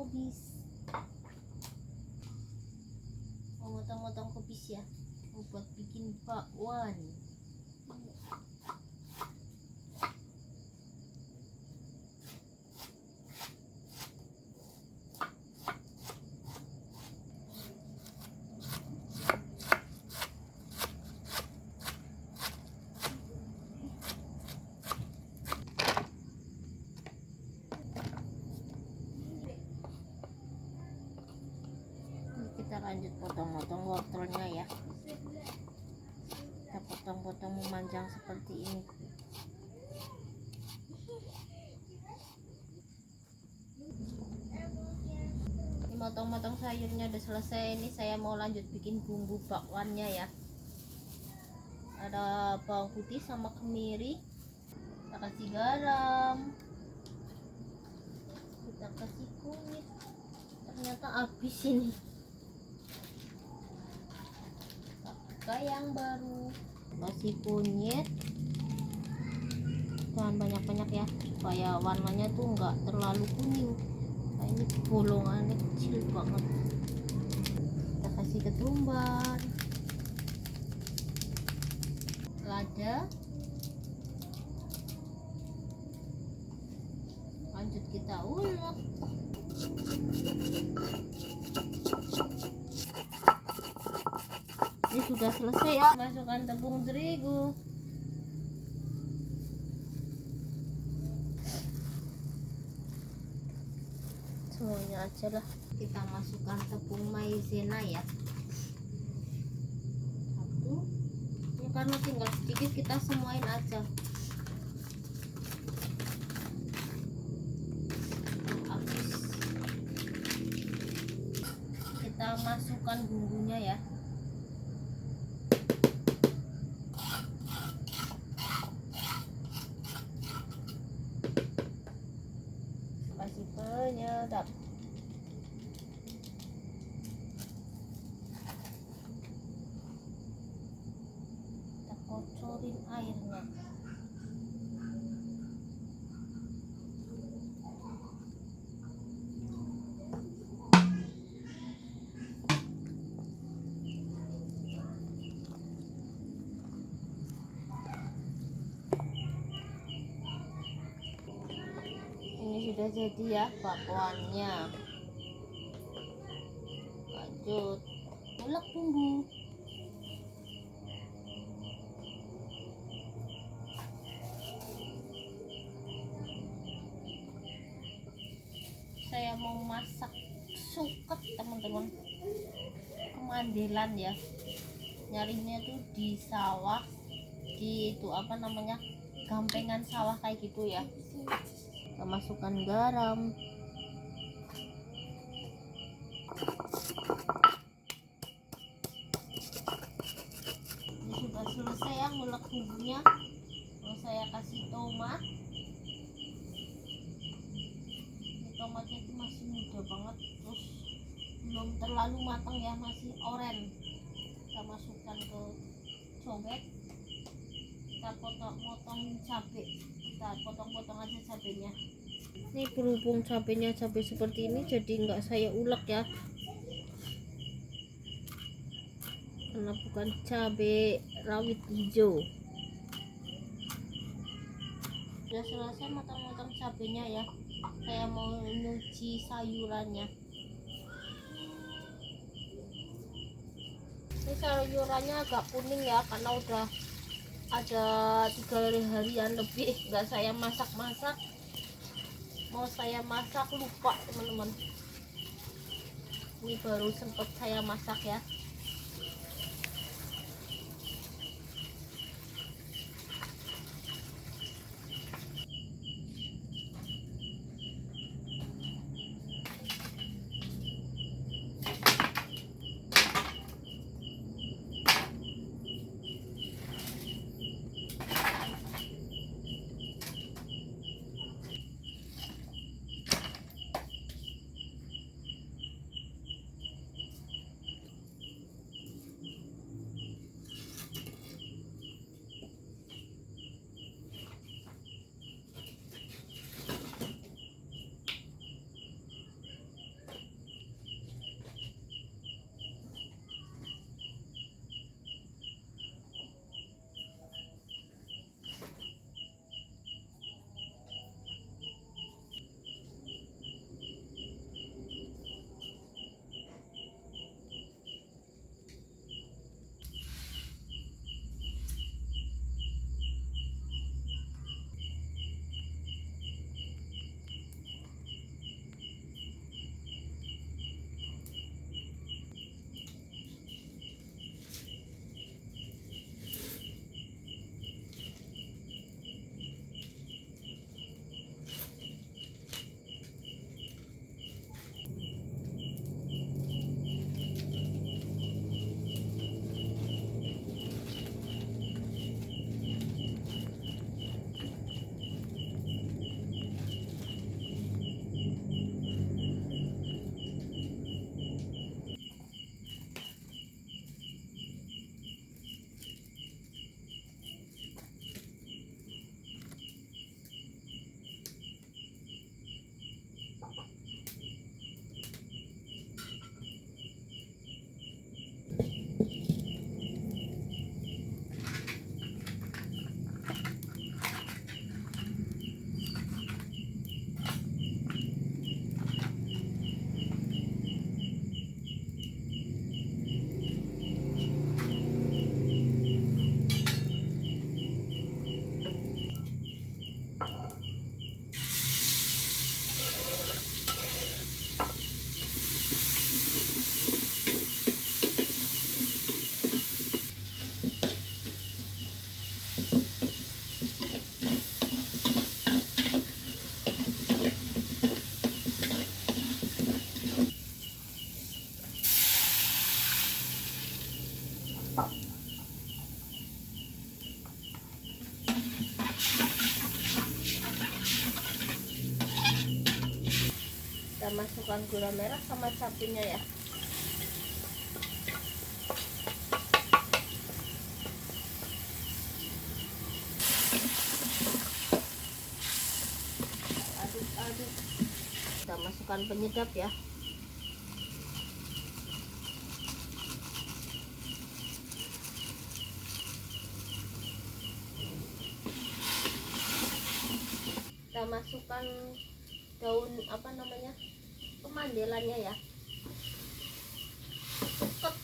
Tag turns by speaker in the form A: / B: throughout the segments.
A: kubis. Mau motong-motong kubis ya, mau buat bikin bakwan. Kita lanjut potong-potong wortelnya ya. Kita potong-potong memanjang seperti ini. Ini motong-motong sayurnya udah selesai. Ini saya mau lanjut bikin bumbu bakwannya ya. Ada bawang putih sama kemiri. Kita kasih garam. Kita kasih kunyit. Ternyata habis ini. Yang baru kasih kunyit, jangan banyak-banyak ya supaya warnanya tuh enggak terlalu kuning. Nah, ini bolongannya kecil banget. Kita kasih ketumbar, lada, lanjut kita ulek. Ini sudah selesai ya. Masukkan tepung terigu. Semuanya aja lah. Kita masukkan tepung maizena ya. Satu. Ini karena tinggal sedikit, kita semuain aja. Habis. Kita masukkan bumbunya ya. Kasih penyedap. Kita kocorin airnya. Sudah jadi ya bakwannya. Lanjut ulek bumbu. Saya mau masak suket teman-teman, kemandelan ya, nyarinya tuh di sawah, di itu apa namanya, gampengan sawah kayak gitu ya. Kita masukkan garam, ini sudah selesai ya ngulek bumbunya. Terus saya kasih tomat. Ini tomatnya itu masih muda banget, terus belum terlalu matang ya, masih oranye. Kita masukkan ke cobek. Kita potong cabai, kita potong-potong aja cabenya. Ini berhubung cabenya cabai seperti ini, jadi nggak saya ulek ya, karena bukan cabai rawit hijau. Sudah selesai motong-motong cabenya ya. Saya mau nyuci sayurannya. Ini sayurannya agak kuning ya, karena udah ada 3 harian lebih nggak saya masak-masak. Mau saya masak lupa teman-teman. Ini baru sempet saya masak ya. kita masukkan gula merah sama cabenya ya. Aduk-aduk. Kita masukkan penyedap ya. Kita masukkan daun kemandelannya ya. Suket,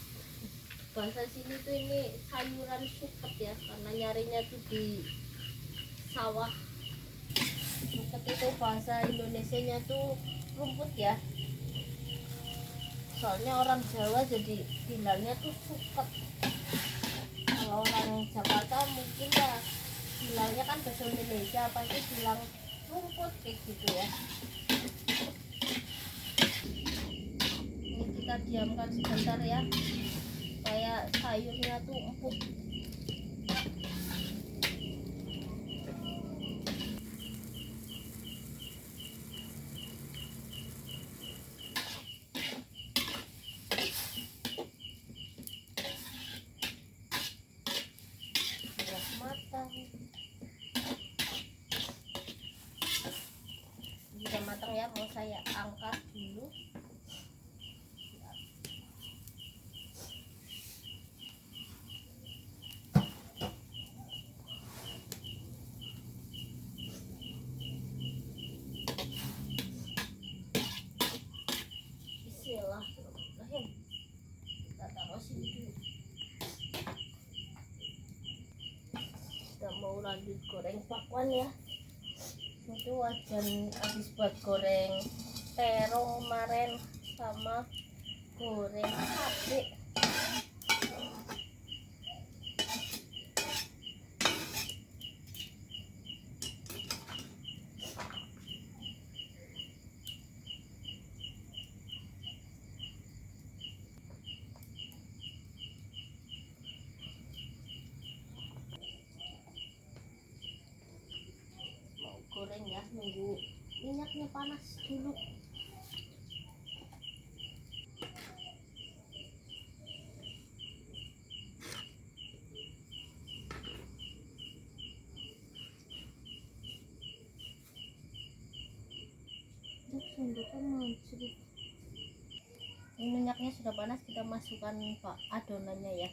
A: bahasa sini tuh ini sayuran suket ya, karena nyarinya tuh di sawah. Suket itu bahasa Indonesianya tuh rumput ya, soalnya orang Jawa jadi bilangnya tuh suket. Kalau orang Jakarta mungkin ya bilangnya kan bahasa Indonesia pasti bilang rumput kayak gitu ya. Ini kita diamkan sebentar ya, supaya sayurnya tuh empuk. Sudah matang. Sudah matang ya, mau saya angkat dulu. Bismillahirrahmanirrahim. Kita taruh sini dulu. Kita mau lanjut goreng bakwan ya. Itu wajan habis buat goreng terong kemarin sama goreng cabe. Mau goreng ya, nunggu minyaknya panas dulu. Ini minyaknya sudah panas, kita masukkan adonannya ya.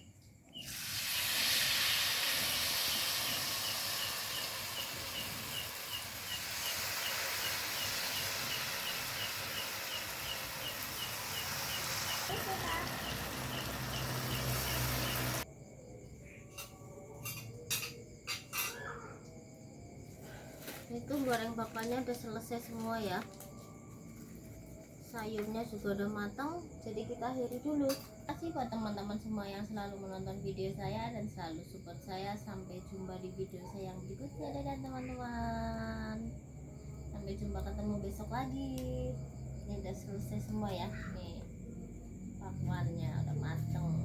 A: Itu goreng bakwannya udah selesai semua ya, sayurnya juga udah matang, jadi kita akhiri dulu. Terima kasih buat teman-teman semua yang selalu menonton video saya dan selalu support saya. Sampai jumpa di video saya yang berikutnya dan teman-teman, sampai jumpa, ketemu besok lagi. Ini udah selesai semua ya, nih bakwannya udah mateng.